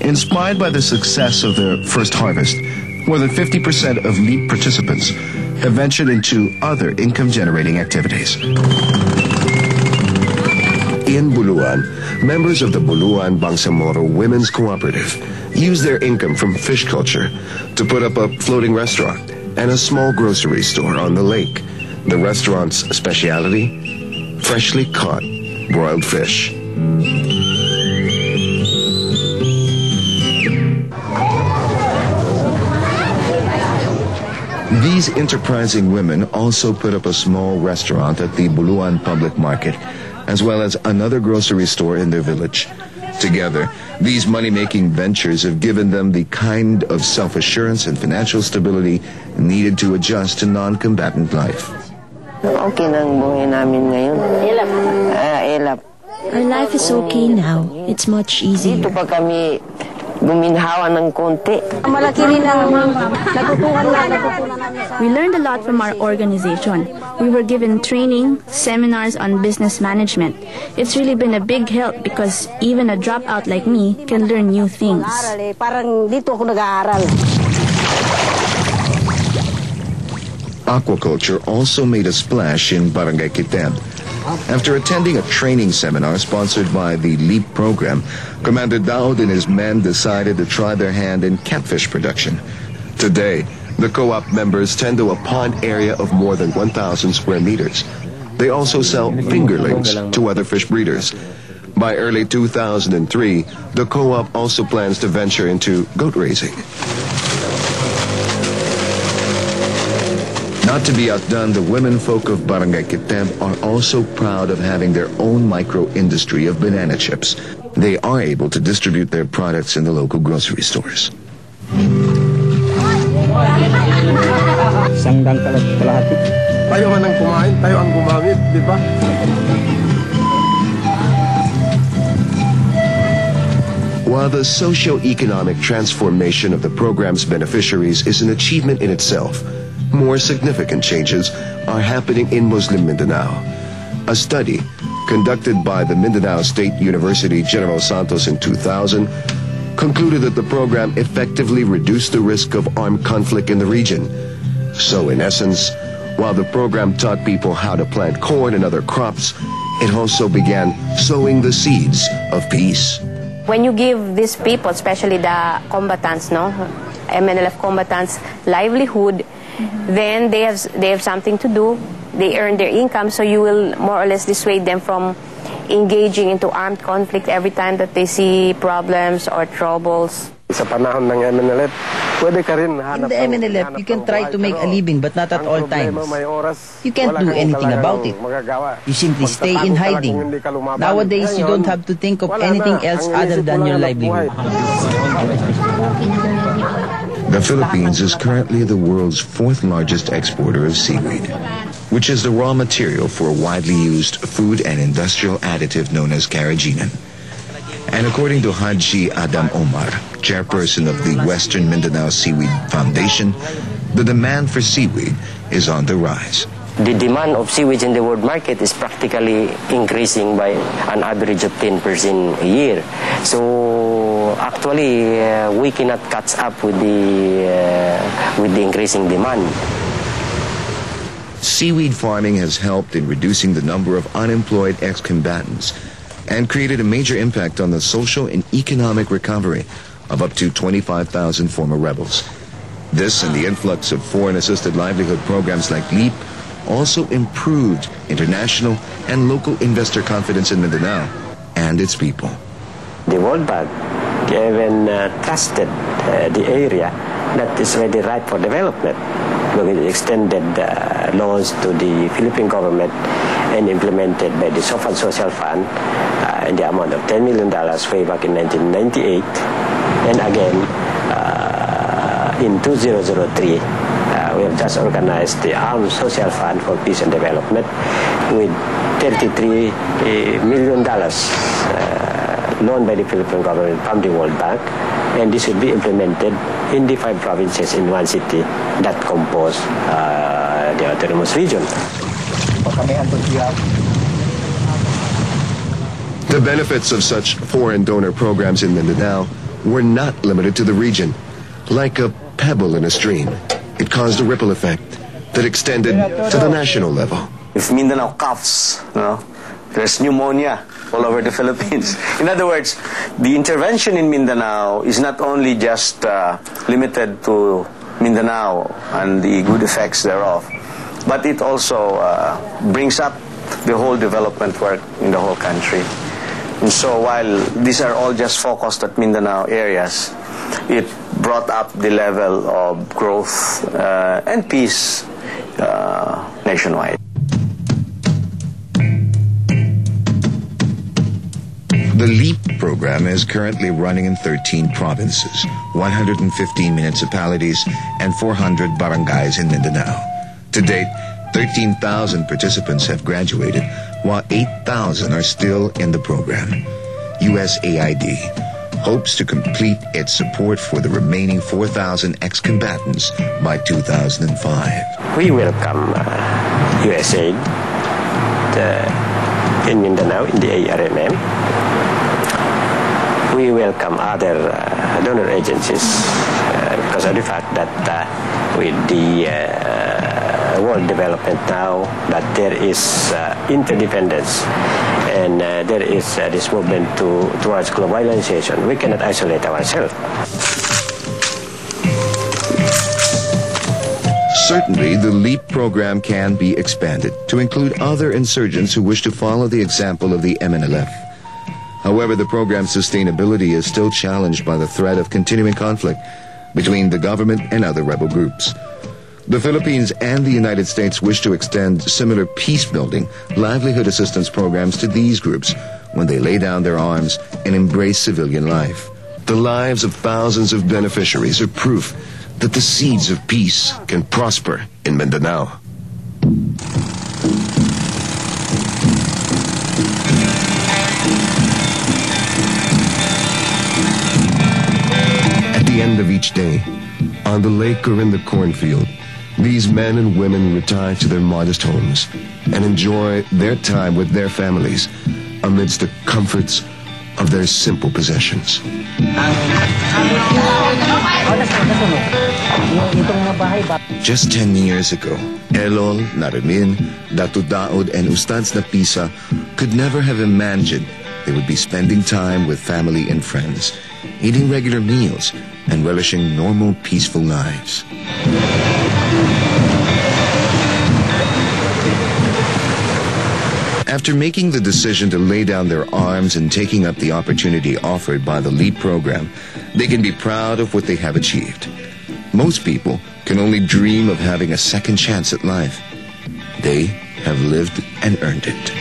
Inspired by the success of their first harvest, more than 50% of LEAP participants have ventured into other income-generating activities. In Buluan, members of the Buluan Bangsamoro Women's Cooperative use their income from fish culture to put up a floating restaurant and a small grocery store on the lake. The restaurant's specialty? Freshly caught broiled fish. These enterprising women also put up a small restaurant at the Buluan Public Market, as well as another grocery store in their village. Together, these money-making ventures have given them the kind of self-assurance and financial stability needed to adjust to non-combatant life. Okay nang buhay namin ngayon. Elap. Our life is okay now. It's much easier. Dito pa kami guminhawa ng konti. Malaki rin ang natutunan namin. We learned a lot from our organization. We were given training, seminars on business management. It's really been a big help because even a dropout like me can learn new things. Parang dito ako nag-aaral. Aquaculture also made a splash in Barangay Kiteb. After attending a training seminar sponsored by the LEAP program, Commander Daud and his men decided to try their hand in catfish production. Today, the co-op members tend to a pond area of more than 1,000 square meters. They also sell fingerlings to other fish breeders. By early 2003, the co-op also plans to venture into goat raising. Not to be outdone, the women folk of Barangay Kiteb are also proud of having their own micro-industry of banana chips. They are able to distribute their products in the local grocery stores. Sangdang kalahati. Tayo man ang kumain, tayo ang gumamit, di ba? While the socio-economic transformation of the program's beneficiaries is an achievement in itself, more significant changes are happening in Muslim Mindanao. A study conducted by the Mindanao State University General Santos in 2000 concluded that the program effectively reduced the risk of armed conflict in the region. So in essence, while the program taught people how to plant corn and other crops, it also began sowing the seeds of peace. When you give these people, especially the combatants, MNLF combatants, livelihood, then they have something to do. They earn their income, so you will more or less dissuade them from engaging into armed conflict every time that they see problems or troubles. Sa panahon ng MNLF, pwede ka rin in the MNLF, you can try to make a living, but not at all times. You can't do anything about it. You simply stay in hiding. Nowadays, you don't have to think of anything else other than your livelihood. The Philippines is currently the world's fourth largest exporter of seaweed, which is the raw material for a widely used food and industrial additive known as carrageenan. And according to Haji Adam Omar, chairperson of the Western Mindanao Seaweed Foundation, the demand for seaweed is on the rise. The demand of seaweed in the world market is practically increasing by an average of 10% a year. So actually, we cannot catch up with the increasing demand. Seaweed farming has helped in reducing the number of unemployed ex-combatants and created a major impact on the social and economic recovery of up to 25,000 former rebels. This and the influx of foreign-assisted livelihood programs like LEAP also improved international and local investor confidence in Mindanao and its people. The World Bank even trusted the area that is ready ripe for development. We extended loans to the Philippine government and implemented by the Sofan Social Fund in the amount of $10 million way back in 1998. And again, in 2003, we have just organized the Armed Social Fund for Peace and Development with $33 million loaned by the Philippine government from the World Bank, and this will be implemented in the 5 provinces in one city that compose the autonomous region. The benefits of such foreign donor programs in Mindanao were not limited to the region. Like a pebble in a stream, it caused a ripple effect that extended to the national level. If Mindanao coughs, there's pneumonia all over the Philippines. In other words, the intervention in Mindanao is not only just limited to Mindanao and the good effects thereof, but it also brings up the whole development work in the whole country. And so while these are all just focused at Mindanao areas, it brought up the level of growth and peace nationwide. The LEAP program is currently running in 13 provinces, 115 municipalities, and 400 barangays in Mindanao. To date, 13,000 participants have graduated, while 8,000 are still in the program. USAID hopes to complete its support for the remaining 4,000 ex-combatants by 2005. We welcome USAID in Mindanao, in the ARMM. We welcome other donor agencies because of the fact that with the world development now, that there is interdependence and there is this movement towards globalization. We cannot isolate ourselves. Certainly, the LEAP program can be expanded to include other insurgents who wish to follow the example of the MNLF. However, the program's sustainability is still challenged by the threat of continuing conflict between the government and other rebel groups. The Philippines and the United States wish to extend similar peace-building, livelihood assistance programs to these groups when they lay down their arms and embrace civilian life. The lives of thousands of beneficiaries are proof that the seeds of peace can prosper in Mindanao. At the end of each day, on the lake or in the cornfield, these men and women retire to their modest homes and enjoy their time with their families amidst the comforts of their simple possessions. Just 10 years ago, Elol, Narimin, Datu Daud, and Ustads Napisa could never have imagined they would be spending time with family and friends, eating regular meals, and relishing normal, peaceful lives. After making the decision to lay down their arms and taking up the opportunity offered by the LEAP program, they can be proud of what they have achieved. Most people can only dream of having a second chance at life. They have lived and earned it.